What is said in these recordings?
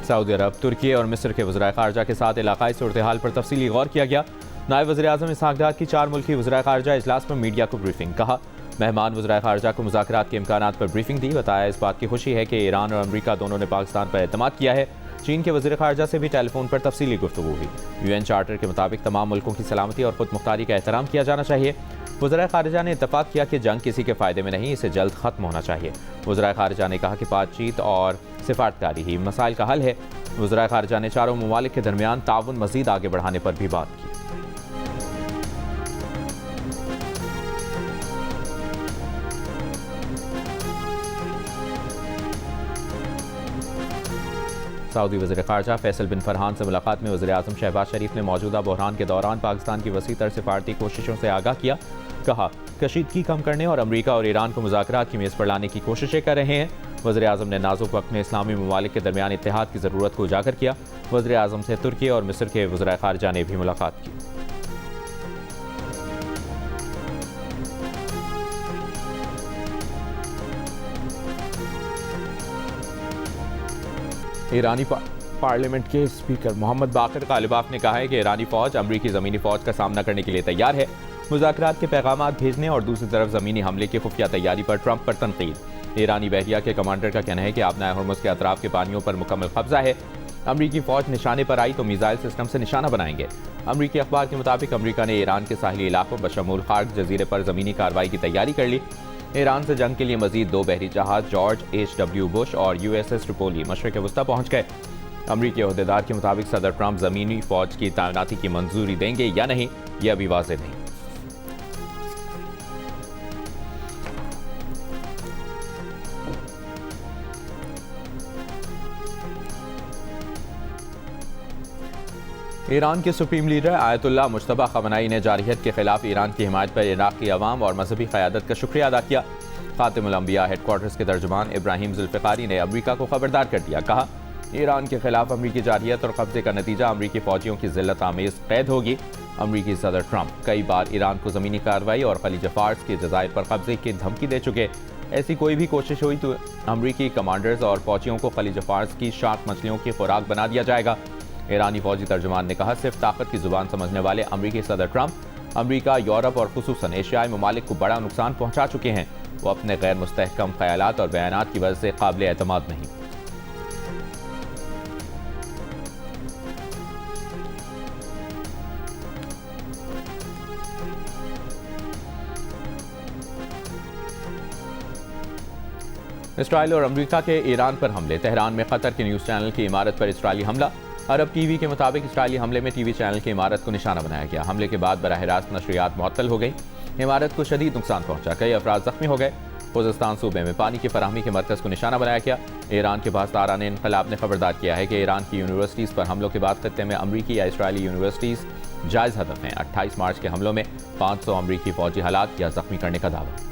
Saudi अरब, तुर्की और मिस्र के वज़ीर ख़ारजा के साथ इलाक़ाई सूरत हाल पर तफसीली गौर किया गया। नायब वज़ीर आज़म इसहाक़ डार की 4 मुल्की वज़ीर ख़ारजा इजलास में मीडिया को ब्रीफिंग। कहा, मेहमान वज़ीर ख़ारजा को मुज़ाकरात के इम्कानात पर ब्रीफिंग दी। बताया, इस बात की खुशी है कि ईरान और अमरीका दोनों ने पाकिस्तान पर एतमाद किया है। चीन के वज़ीर ख़ारजा से भी टेलीफोन पर तफसीली गुफ्तगू हुई। UN चार्टर के मुताबिक तमाम मुल्कों की सलामती और खुद मुख्तारी का एहतराम किया जाना चाहिए। वज़ीर ख़ारजा ने इत्तफ़ाक़ किया कि जंग किसी के फ़ायदे में नहीं, इसे जल्द ख़त्म होना चाहिए। वज़ीर ख़ारजा ने कहा कि बातचीत और सिफारतकारी ही मसाइल का हल है। वज़ीर ख़ारजा ने चारों ममालिक के दरमियान ताउन मज़ीद आगे बढ़ाने पर भी बात की। सऊदी वज़ीर ख़ारजा फैसल बिन फरहान से मुलाकात में वज़ीर आज़म शहबाज शरीफ ने मौजूदा बहरान के दौरान पाकिस्तान की वसी तर सिफारती कोशिशों से आगाह किया। कहा, कशीदगी कम करने और अमरीका और ईरान को मुज़ाकरात की मेज़ पर लाने की कोशिशें कर रहे हैं। वज़ीर आज़म ने नाजुक वक्त में इस्लामी ममालिक के दरमियान इत्तेहाद की ज़रूरत को उजागर किया। वज़ीर आज़म से तुर्की और मिस्र के वज़ीर ख़ारजा ने भी मुलाकात की। ईरानी पार्लियामेंट के स्पीकर मोहम्मद बाकर गालिबाफ ने कहा है कि ईरानी फ़ौज अमरीकी ज़मीनी फ़ौज का सामना करने के लिए तैयार है। मुज़ाकरात के पैगामात भेजने और दूसरी तरफ ज़मीनी हमले की खुफिया तैयारी पर ट्रंप पर तनकीद। ईरानी बहरिया के कमांडर का कहना है कि आबनाए हुर्मुज़ के अतराफ के पानियों पर मुकम्मल कब्जा है। अमरीकी फ़ौज निशाने पर आई तो मिसाइल सिस्टम से निशाना बनाएंगे। अमरीकी अखबार के मुताबिक अमरीका ने ईरान के साहिली इलाकों बशमूल खार्क जजीरे पर ज़मीनी कार्रवाई की तैयारी कर ली। ईरान से जंग के लिए मजीद 2 बहरी जहाज जॉर्ज H.W. बुश और USS ट्रिपोली मशरिक़ वस्ता पहुँच गए। अमरीकी अहदेदार के मुताबिक सदर ट्रंप ज़मीनी फ़ौज की तैनाती की मंजूरी देंगे या नहीं, यह अभी वाज़ेह नहीं। ईरान के सुप्रीम लीडर आयतुल्लाह मुज्तबा ख़मनाई ने जारहियत के खिलाफ ईरान की हिमायत पर इराक़ की अवाम और मजहबी क़यादत का शुक्रिया अदा किया। ख़ातिमुल अंबिया हेडक्वार्टर्स के तर्जुमान इब्राहिम जुल्फ़िकारी ने अमरीका को खबरदार कर दिया। कहा, ईरान के खिलाफ अमरीकी जारहियत और कब्जे का नतीजा अमरीकी फ़ौजियों की ज़िल्लत आमेज़ कैद होगी। अमरीकी सदर ट्रंप कई बार ईरान को ज़मीनी कार्रवाई और खलीज फ़ार्स के जज़ायर पर कब्जे की धमकी दे चुके। ऐसी कोई भी कोशिश हुई तो अमरीकी कमांडर्स और फ़ौजियों को खलीज फ़ार्स की शार्क मछलियों की खुराक बना दिया जाएगा। ईरानी फ़ौजी तर्जुमान ने कहा, सिर्फ ताकत की ज़ुबान समझने वाले अमरीकी सदर ट्रंप अमरीका, यूरोप और खुसूसन एशियाई ममालिक को बड़ा नुकसान पहुँचा चुके हैं। वो अपने गैर मुस्तहकम ख्यालात और बयानात की वजह से काबिल एतमाद नहीं। इसराइल और अमरीका के ईरान पर हमले। तेहरान में कतर के न्यूज़ चैनल की इमारत पर इसराइली हमला। अरब टीवी के मुताबिक इसराइली हमले में टीवी चैनल की इमारत को निशाना बनाया गया। हमले के बाद बराह रास्त नशरियात मुअत्तल हो गई। इमारत को शदीद नुकसान पहुंचा, कई अफराद जख्मी हो गए। खुज़स्तान सूबे में पानी की फराहमी के मरकज़ को निशाना बनाया गया। ईरान के पासदारान इनक़लाब ने खबरदार किया है कि ईरान की यूनिवर्सिटीज़ पर हमलों के बाद खत्ते में अमरीकी या इसराइली यूनिवर्सिटीज़ जायज़ हदफ हैं। 28 मार्च के हमलों में 500 अमरीकी फ़ौजी हलाक या जख्मी करने का दावा।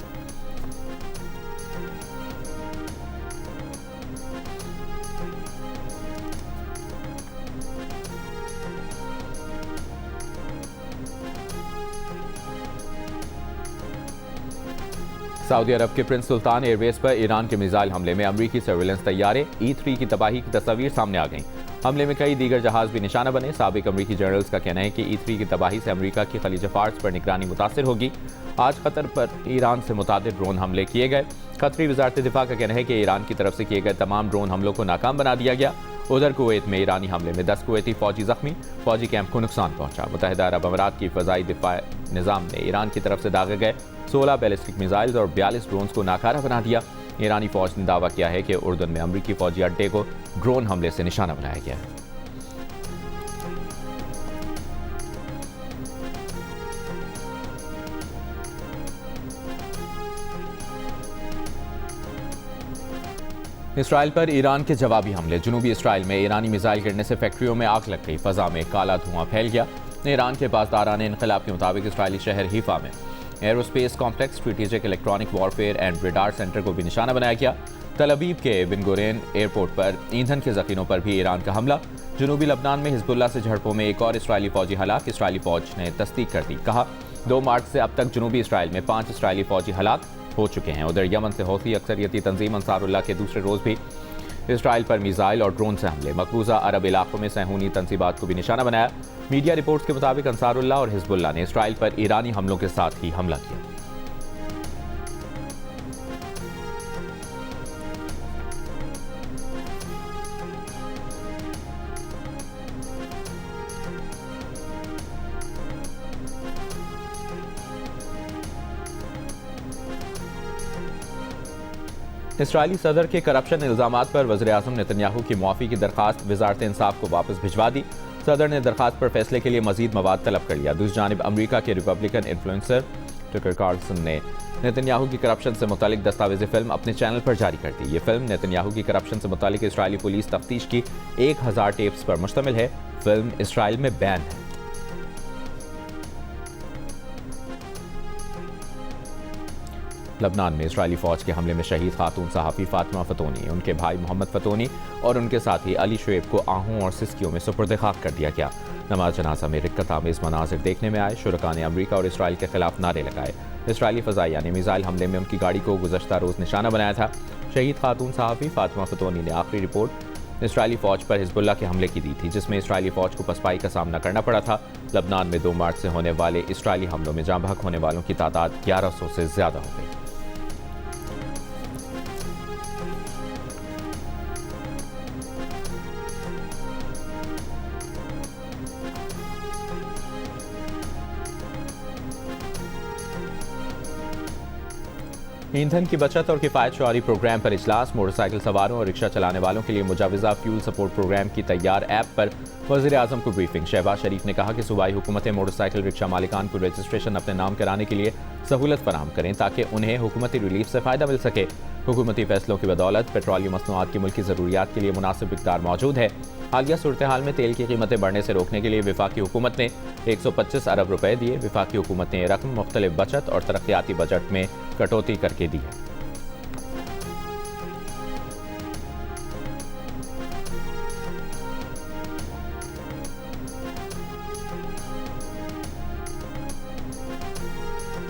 सऊदी अरब के प्रिंस सुल्तान एयरबेस पर ईरान के मिसाइल हमले में अमरीकी सर्विलेंस तैयारे E-3 की तबाही की तस्वीर सामने आ गईं। हमले में कई दीगर जहाज भी निशाना बने। साबिक अमरीकी जनरल्स का कहना है कि E-3 की तबाही से अमरीका की खलीज फ़ार्स पर निगरानी मुतासिर होगी। आज कतर पर ईरान से मुतादिद ड्रोन हमले किए गए। कतरी वज़ारत दिफा का कहना है कि ईरान की तरफ से किए गए तमाम ड्रोन हमलों को नाकाम बना दिया गया। उधर कुवैत में ईरानी हमले में 10 कुवैती फ़ौजी जख्मी, फ़ौजी कैंप को नुकसान पहुंचा। मुत्तहिदा अरब अमारात की फ़ज़ाई दिफा निज़ाम ने ईरान की तरफ से दागे गए 16 बैलिस्टिक मिसाइल्स और 42 ड्रोन्स को नाकारा बना दिया। ईरानी फ़ौज ने दावा किया है कि उर्दन में अमरीकी फ़ौजी अड्डे को ड्रोन हमले से निशाना बनाया गया है। इसराइल पर ईरान के जवाबी हमले। जनूबी इसराइल में ईरानी मिसाइल गिरने से फैक्ट्रियों में आग लग गई। फ़ज़ा में काला धुआं फैल गया। ईरान के पासदारान इनक़लाब के मुताबिक इसराइली शहर हीफा में aerospace complex, strategic electronic warfare and radar centre को भी निशाना बनाया गया। तल अवीव के बिन गुरैन एयरपोर्ट पर ईंधन के ज़ख़ीरों पर भी ईरान का हमला। जनूबी लबनान में हिज़्बुल्लाह से झड़पों में एक और इसराइली फ़ौजी हलाक। इसराइली फ़ौज ने तस्दीक कर दी। कहा, 2 मार्च से अब तक जनूबी इसराइल में 5 इसराइली फ़ौजी हलाक हो चुके हैं। उधर यमन से हौथी अक्सरियती तंजीम अंसारुल्लाह के दूसरे रोज़ भी इसराइल पर मिसाइल और ड्रोन से हमले, मकबूजा अरब इलाकों में सहूनी तंसीबात को भी निशाना बनाया। मीडिया रिपोर्ट्स के मुताबिक अंसारुल्लाह और हिजबुल्लाह ने इसराइल पर ईरानी हमलों के साथ ही हमला किया। इसराइली सदर के करप्शन इल्जामात पर वज़ीर-ए-आज़म नेतन्याहू की मुआफ़ी की दरखास्त वज़ारत इंसाफ को वापस भिजवा दी। सदर ने दरखास्त पर फैसले के लिए मजीद मवाद तलब कर लिया। दूसरी जानिब अमरीका के रिपब्लिकन इन्फ्लुएंसर टकर कार्लसन ने नेतन्याहू की करप्शन से मुतालिक दस्तावेजी फिल्म अपने चैनल पर जारी कर दी। ये फिल्म नेतन्याहू की करप्शन से मुतालिक इसराइली पुलिस तफ्तीश की 1000 टेप्स पर मुश्तमिल है। फिल्म इसराइल में बैन है। लबनान में इसराइली फौज के हमले में शहीद खातून सहाफ़ी फातिमा फतोनी, उनके भाई मोहम्मद फतोनी और उनके साथी अली शुएब को आहूं और सिस्कियों में सुपुर्द खाक कर दिया गया। नमाज जनाजा में रिक्कत आमेज़ मनाजिर देखने में आए। शुरका ने अमरीका और इसराइल के खिलाफ नारे लगाए। इसराइली फ़ज़ाइया ने मिसाइल हमले में उनकी गाड़ी को गुज़श्ता रोज़ निशाना बनाया था। शहीद खातून सहाफ़ी फातिमा फतोनी ने आखिरी रिपोर्ट इसराइली फ़ौज पर हिजबुल्लाह के हमले की दी थी, जिसमें इसराइली फ़ौज को पसपाई का सामना करना पड़ा था। लबनान में 2 मार्च से होने वाले इसराइली हमलों में जाँ बहक होने वालों की तादाद 1100 से ज़्यादा हो गई। ईंधन की बचत और किफ़ायत शुआरी प्रोग्राम पर इजलास। मोटरसाइकिल सवारों और रिक्शा चलाने वालों के लिए मुजाविजा फ्यूल सपोर्ट प्रोग्राम की तैयार ऐप पर वज़ीर-ए-आज़म को ब्रीफिंग। शहबाज शरीफ ने कहा कि सूबाई हुकूमतें मोटरसाइकिल रिक्शा मालिकान को रजिस्ट्रेशन अपने नाम कराने के लिए सहूलत फराहम करें ताकि उन्हें हुकूमती रिलीफ से फ़ायदा मिल सके। हुकूमती फैसलों की बदौलत पेट्रोलियम मसनूआत की मुल्की ज़रूरियात के लिए मुनासिब मिक़दार मौजूद है। हालिया सूरत हाल में तेल की कीमतें बढ़ने से रोकने के लिए वफाकी हुकूमत ने 125 अरब रुपए दिए। वफाकी हुकूमत ने यह रकम मुख्तलिफ बचत और तरक्याती बजट में कटौती करके दी है।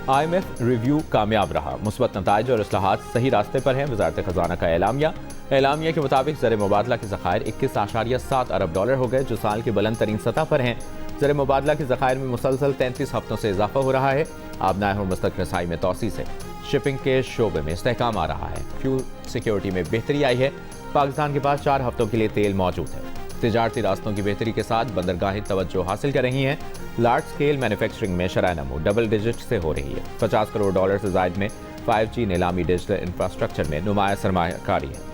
IMF रिव्यू कामयाब रहा। मुस्बत नताइज और इस्लाहात सही रास्ते पर हैं। वज़ारत ख़जाना का एलामिया के मुताबिक ज़र मुबादला के ज़खायर 21.7 अरब डॉलर हो गए, जो साल की बुलंद तरीन सतह पर हैं। ज़र मुबादला के ज़खायर में मुसलसल 33 हफ्तों से इजाफा हो रहा है। आबनाए हुर्मुज़ तक रसाई में तोसी से शिपिंग के शोबे में इस्तेहकाम आ रहा है। फ्यूल सिक्योरिटी में बेहतरी आई है। पाकिस्तान के पास 4 हफ्तों के लिए तेल मौजूद है। तिजारती रास्तों की बेहतरी के साथ बंदरगाहें तवज्जो हासिल कर रही हैं। लार्ज स्केल मैन्युफैक्चरिंग में शरह नमो डबल डिजिट से हो रही है। 50 करोड़ डॉलर से ज़ायद में 5G नीलामी डिजिटल इंफ्रास्ट्रक्चर में नुमाया सरमायाकारी है।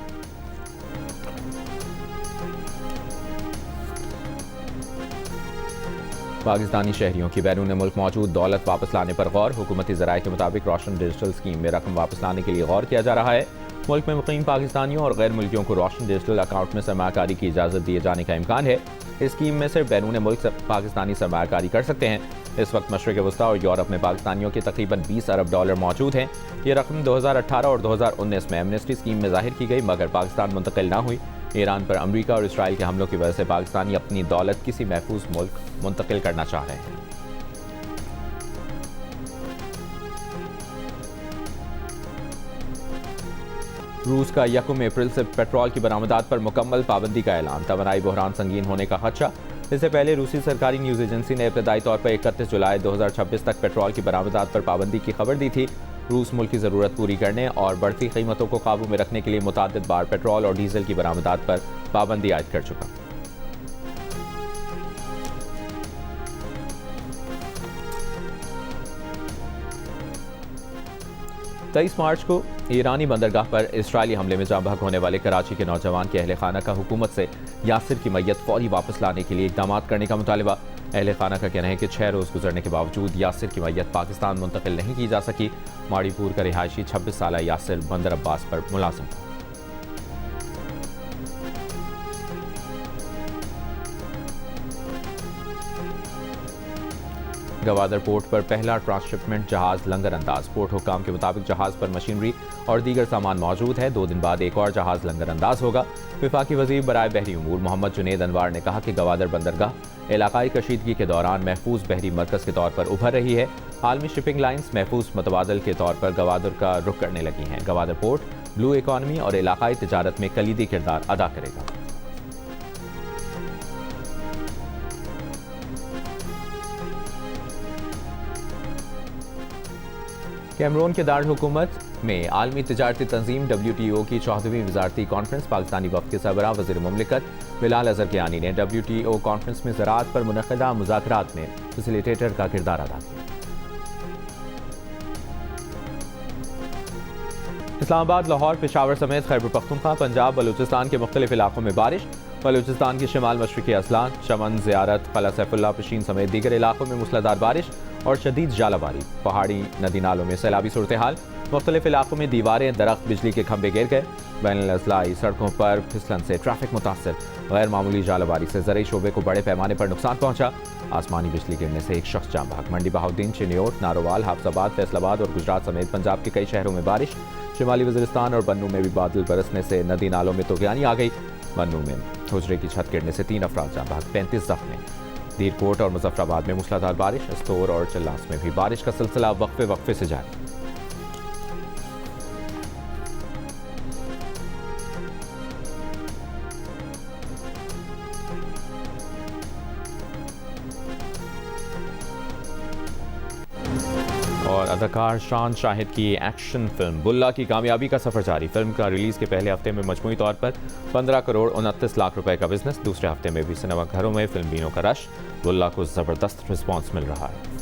पाकिस्तानी शहरियों की बैरून मुल्क मौजूद दौलत वापस लाने पर गौर। हुकूमती ज़राए के मुताबिक रोशन डिजिटल स्कीम में रकम वापस लाने के लिए गौर किया जा रहा है। मुल्क में मुकीम पाकिस्तानियों और गैर मुल्कियों को रोशन डिजिटल अकाउंट में सरमायाकारी की इजाज़त दिए जाने का इम्कान है। इस स्कीम में सिर्फ बैरून मुल्क पाकिस्तानी सरमायाकारी कर सकते हैं। इस वक्त मशरिक़ वस्ता और यूरोप में पाकिस्तानियों के तकरीबन 20 अरब डॉलर मौजूद हैं। ये रकम 2018 और 2019 में एमनेस्टी स्कीम में ज़ाहिर की गई, मगर पाकिस्तान मुंतकिल ना हुई। ईरान पर अमरीका और इसराइल के हमलों की वजह से पाकिस्तानी अपनी दौलत किसी महफूज मुल्क मुंतकिल करना चाह रहे हैं। रूस का 1 अप्रैल से पेट्रोल की बरामदात पर मुकम्मल पाबंदी का ऐलान। तवानाई बहरान संगीन होने का खदशा। इससे पहले रूसी सरकारी न्यूज़ एजेंसी ने इब्तदाई तौर पर 31 जुलाई 2026 तक पेट्रोल की बरामदात पर पाबंदी की खबर दी थी। रूस मुल्क की ज़रूरत पूरी करने और बढ़ती कीमतों को काबू में रखने के लिए मुताद्दिद बार पेट्रोल और डीजल की बरामदात पर पाबंदी आयद कर चुका। तेईस मार्च को ईरानी बंदरगाह पर इसराइली हमले में जाँ बहक होने वाले कराची के नौजवान के अहले खाना का हुकूमत से यासिर की मैयत फौरी वापस लाने के लिए इक़दाम करने का मुतालबा। अहले खाना का कहना है कि 6 रोज़ गुजरने के बावजूद यासिर की मैयत पाकिस्तान मुंतकिल नहीं की जा सकी। माड़ीपुर का रिहायशी 26 साला यासिर बंदर अब्बास पर मुलाजिम था। गवादर पोर्ट पर पहला ट्रांसशिपमेंट जहाज लंगर अंदाज। पोर्ट हुकाम के मुताबिक जहाज पर मशीनरी और दीगर सामान मौजूद है। 2 दिन बाद एक और जहाज लंगर अंदाज होगा। वफाकी वज़ीर बराए बहरी उमूर मोहम्मद जुनेद अनवार ने कहा कि गवादर बंदरगाह इलाकाई कशीदगी के दौरान महफूज बहरी मरकज़ के तौर पर उभर रही है। आलमी शिपिंग लाइन्स महफूज मतबादल के तौर पर गवादर का रुख करने लगी हैं। गवादर पोर्ट ब्लू इकॉनमी और इलाकाई तिजारत में कलीदी किरदार अदा करेगा। कैमरून के दारुल हुकूमत में आलमी तिजारती तंजीम WTO की 14वीं वजारती कॉन्फ्रेंस पाकिस्तानी वफ़द के सरबराह वज़ीर मुमलिकत बिलाल अज़रकियानी ने WTO कॉन्फ्रेंस में ज़राअत पर मुनक़दा मुज़ाकरात में फैसिलिटेटर का किरदार अदा किया। इस्लामाबाद, लाहौर, पेशावर समेत खैबर पख्तूनख्वा, पंजाब, बलूचिस्तान के मुख्तलिफ इलाकों में बारिश। बलूचिस्तान के शिमाल मशरक़ी असलान, शमन, ज़ियारत, क़ला सैफुल्लाह, पशीन समेत दीगर इलाकों में मूसलाधार बारिश और शदीद जालाबारी। पहाड़ी नदी नालों में सैलाबी सूरत हाल। मुख्तलिफ इलाकों में दीवारें, दरख्त, बिजली के खंभे गिर गए। बैनुल अज़लाई सड़कों पर फिसलन से ट्रैफिक मुतासर। गैर मामूली जालाबारी से ज़रई शोबे को बड़े पैमाने पर नुकसान पहुंचा। आसमानी बिजली गिरने से एक शख्स जान बहक। मंडी बहाउद्दीन, चिन्योट, नारोवाल, हाफजाबाद, फैसलाबाद और गुजरात समेत पंजाब के कई शहरों में बारिश। शिमाली वज़ीरिस्तान और बन्नू में भी बादल बरसने से नदी नालों में तुग़यानी आ गई। बन्नू में हुजरे की छत गिरने से 3 अफराद जान बहक, 35 ज़ख्मी। दीरकोट और मुजफ्फराबाद में मूसलाधार बारिश। अस्तोर और चल्लास में भी बारिश का सिलसिला वक्फे वक्फे से जारी। और अदाकार शान शाहिद की एक्शन फिल्म बुल्ला की कामयाबी का सफर जारी। फिल्म का रिलीज के पहले हफ्ते में मजमूई तौर पर 15 करोड़ 29 लाख रुपए का बिजनेस। दूसरे हफ्ते में भी सिनेमा घरों में फिल्म बीनों का रश। बुल्ला को जबरदस्त रिस्पांस मिल रहा है।